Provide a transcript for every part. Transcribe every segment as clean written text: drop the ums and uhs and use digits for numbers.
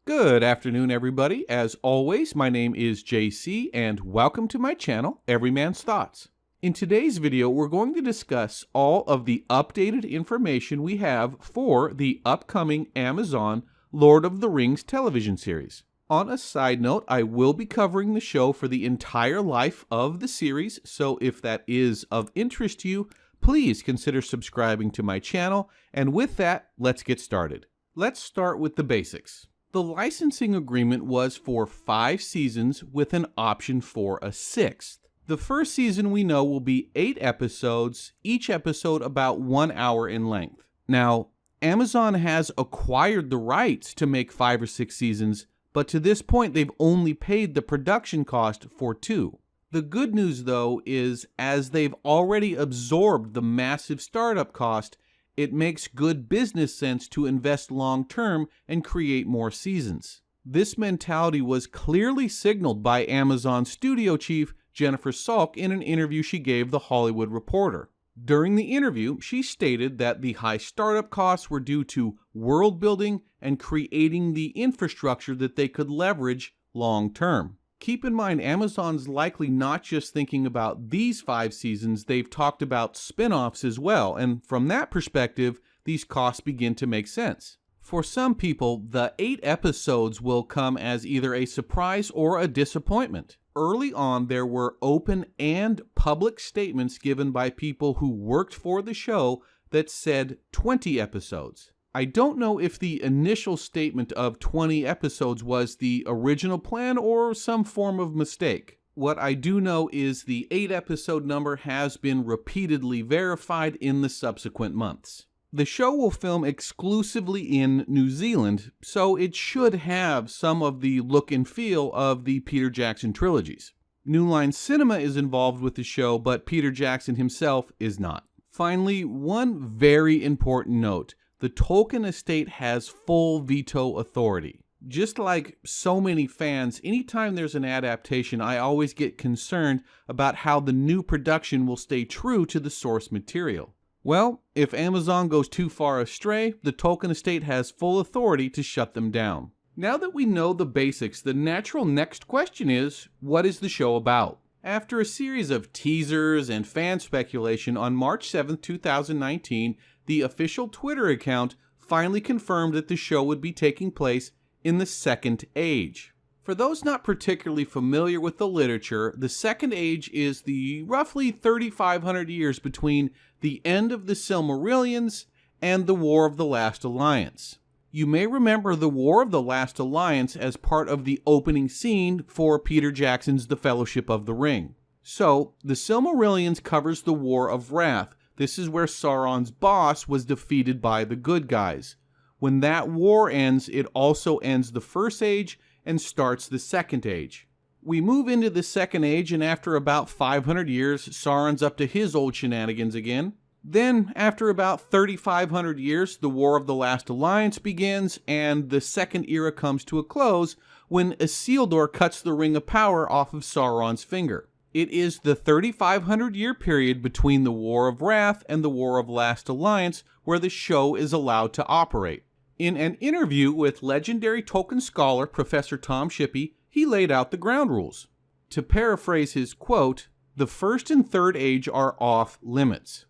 Good afternoon, everybody. As always, my name is JC, and welcome to my channel, Every Man's Thoughts. In today's video, we're going to discuss all of the updated information we have for the upcoming Amazon Lord of the Rings television series. On a side note, I will be covering the show for the entire life of the series, so if that is of interest to you, please consider subscribing to my channel, and with that, let's get started. Let's start with the basics. The licensing agreement was for 5 seasons with an option for a 6th. The first season we know will be 8 episodes, each episode about 1 hour in length. Now, Amazon has acquired the rights to make 5 or 6 seasons, but to this point they've only paid the production cost for 2. The good news though is as they've already absorbed the massive startup cost, it makes good business sense to invest long-term and create more seasons. This mentality was clearly signaled by Amazon studio chief Jennifer Salk in an interview she gave The Hollywood Reporter. During the interview, she stated that the high startup costs were due to world building and creating the infrastructure that they could leverage long-term. Keep in mind, Amazon's likely not just thinking about these 5 seasons, they've talked about spin-offs as well, and from that perspective, these costs begin to make sense. For some people, the 8 episodes will come as either a surprise or a disappointment. Early on, there were open and public statements given by people who worked for the show that said 20 episodes. I don't know if the initial statement of 20 episodes was the original plan or some form of mistake. What I do know is the 8 episode number has been repeatedly verified in the subsequent months. The show will film exclusively in New Zealand, so it should have some of the look and feel of the Peter Jackson trilogies. New Line Cinema is involved with the show, but Peter Jackson himself is not. Finally, one very important note. The Tolkien estate has full veto authority. Just like so many fans, anytime there's an adaptation, I always get concerned about how the new production will stay true to the source material. Well, if Amazon goes too far astray, the Tolkien estate has full authority to shut them down. Now that we know the basics, the natural next question is, what is the show about? After a series of teasers and fan speculation, on March 7, 2019, the official Twitter account finally confirmed that the show would be taking place in the Second Age. For those not particularly familiar with the literature, the Second Age is the roughly 3,500 years between the end of the Silmarillions and the War of the Last Alliance. You may remember the War of the Last Alliance as part of the opening scene for Peter Jackson's The Fellowship of the Ring. So, the Silmarillions covers the War of Wrath. This is where Sauron's boss was defeated by the good guys. When that war ends, it also ends the First Age and starts the Second Age. We move into the Second Age, and after about 500 years, Sauron's up to his old shenanigans again. Then, after about 3,500 years, the War of the Last Alliance begins, and the Second Era comes to a close when Isildur cuts the Ring of Power off of Sauron's finger. It is the 3,500-year period between the War of Wrath and the War of Last Alliance where the show is allowed to operate. In an interview with legendary Tolkien scholar Professor Tom Shippey, he laid out the ground rules. To paraphrase his quote, "The First and Third Age are off limits.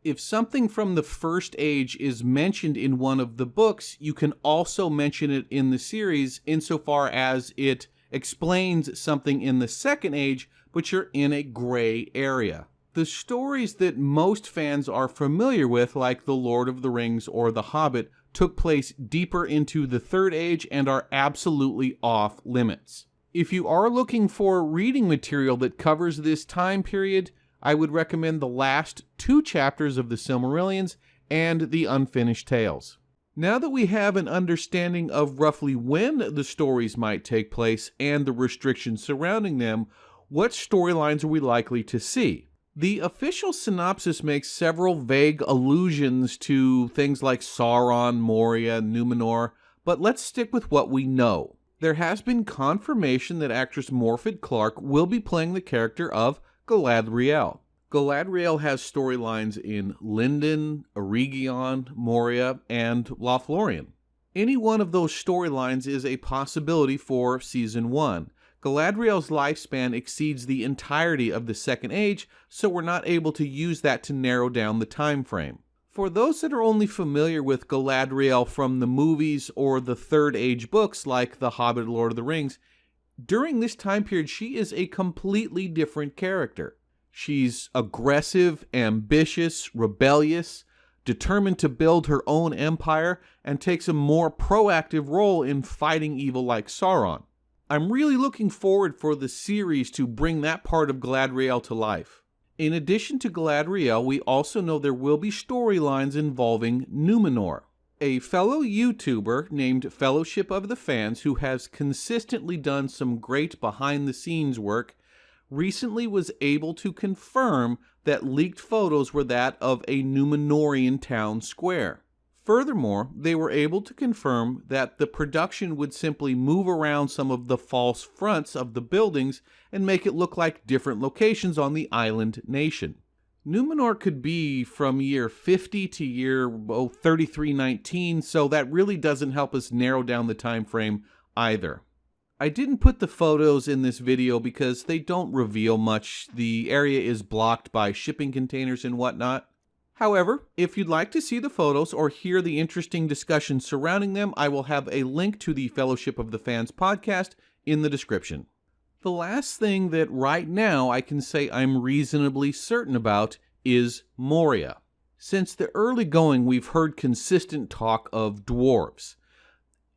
If something from the First Age is mentioned in one of the books, you can also mention it in the series insofar as it explains something in the Second Age, but you're in a gray area." The stories that most fans are familiar with, like The Lord of the Rings or The Hobbit, took place deeper into the Third Age and are absolutely off limits. If you are looking for reading material that covers this time period, I would recommend the last 2 chapters of the Silmarillions and the Unfinished Tales. Now that we have an understanding of roughly when the stories might take place and the restrictions surrounding them, what storylines are we likely to see? The official synopsis makes several vague allusions to things like Sauron, Moria, Numenor, but let's stick with what we know. There has been confirmation that actress Morfydd Clark will be playing the character of Galadriel. Galadriel has storylines in Lindon, Eregion, Moria, and Lothlorien. Any one of those storylines is a possibility for Season 1. Galadriel's lifespan exceeds the entirety of the Second Age, so we're not able to use that to narrow down the time frame. For those that are only familiar with Galadriel from the movies or the Third Age books like The Hobbit, Lord of the Rings, during this time period she is a completely different character. She's aggressive, ambitious, rebellious, determined to build her own empire, and takes a more proactive role in fighting evil like Sauron. I'm really looking forward for the series to bring that part of Galadriel to life. In addition to Galadriel, we also know there will be storylines involving Numenor. A fellow YouTuber named Fellowship of the Fans, who has consistently done some great behind-the-scenes work, recently was able to confirm that leaked photos were that of a Numenorian town square. Furthermore, they were able to confirm that the production would simply move around some of the false fronts of the buildings and make it look like different locations on the island nation. Numenor could be from year 50 to year 3319, so that really doesn't help us narrow down the time frame either. I didn't put the photos in this video because they don't reveal much. The area is blocked by shipping containers and whatnot. However, if you'd like to see the photos or hear the interesting discussion surrounding them, I will have a link to the Fellowship of the Fans podcast in the description. The last thing that right now I can say I'm reasonably certain about is Moria. Since the early going, we've heard consistent talk of dwarves.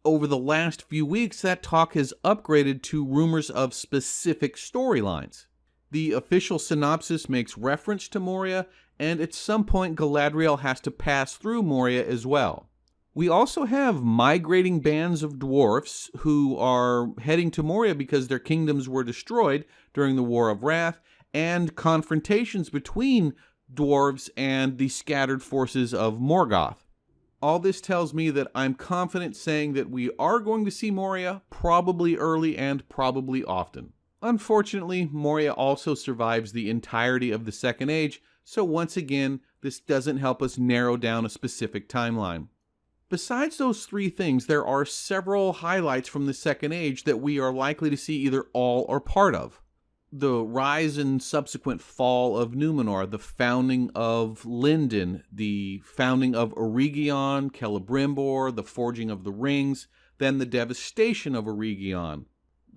Over the last few weeks, that talk has upgraded to rumors of specific storylines. The official synopsis makes reference to Moria, and at some point Galadriel has to pass through Moria as well. We also have migrating bands of dwarfs who are heading to Moria because their kingdoms were destroyed during the War of Wrath, and confrontations between dwarves and the scattered forces of Morgoth. All this tells me that I'm confident saying that we are going to see Moria, probably early and probably often. Unfortunately, Moria also survives the entirety of the Second Age, so once again, this doesn't help us narrow down a specific timeline. Besides those three things, there are several highlights from the Second Age that we are likely to see either all or part of. The rise and subsequent fall of Numenor, the founding of Lindon, the founding of Eregion, Celebrimbor, the forging of the rings, then the devastation of Eregion,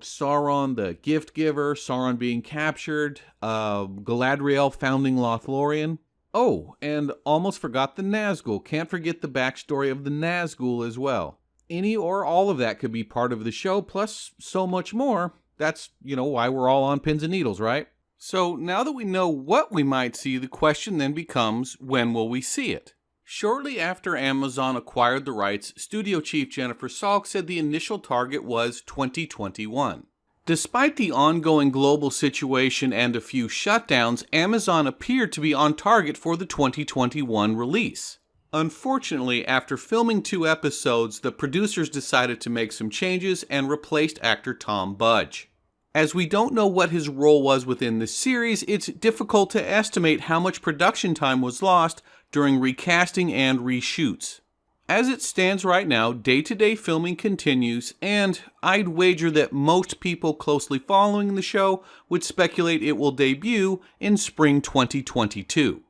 Sauron the gift giver, Sauron being captured, Galadriel founding Lothlorien. Oh, and almost forgot the Nazgul. Can't forget the backstory of the Nazgul as well. Any or all of that could be part of the show, plus so much more. That's, why we're all on pins and needles, right? So now that we know what we might see, the question then becomes, when will we see it? Shortly after Amazon acquired the rights, studio chief Jennifer Salk said the initial target was 2021. Despite the ongoing global situation and a few shutdowns, Amazon appeared to be on target for the 2021 release. Unfortunately, after filming 2 episodes, the producers decided to make some changes and replaced actor Tom Budge. As we don't know what his role was within the series, it's difficult to estimate how much production time was lost during recasting and reshoots. As it stands right now, day-to-day filming continues, and I'd wager that most people closely following the show would speculate it will debut in spring 2022.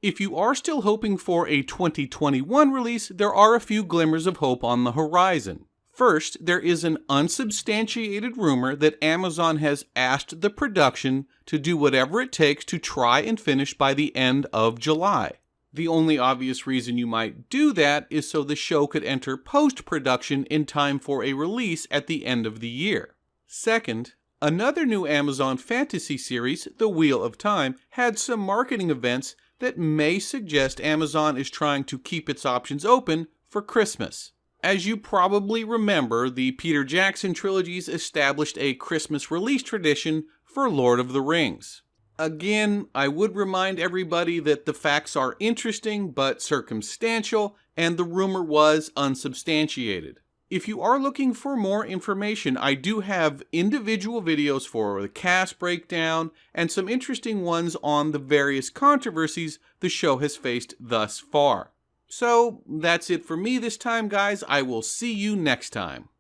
If you are still hoping for a 2021 release, there are a few glimmers of hope on the horizon. First, there is an unsubstantiated rumor that Amazon has asked the production to do whatever it takes to try and finish by the end of July. The only obvious reason you might do that is so the show could enter post-production in time for a release at the end of the year. Second, another new Amazon fantasy series, The Wheel of Time, had some marketing events that may suggest Amazon is trying to keep its options open for Christmas. As you probably remember, the Peter Jackson trilogies established a Christmas release tradition for Lord of the Rings. Again, I would remind everybody that the facts are interesting but circumstantial, and the rumor was unsubstantiated. If you are looking for more information, I do have individual videos for the cast breakdown and some interesting ones on the various controversies the show has faced thus far. So that's it for me this time, guys. I will see you next time.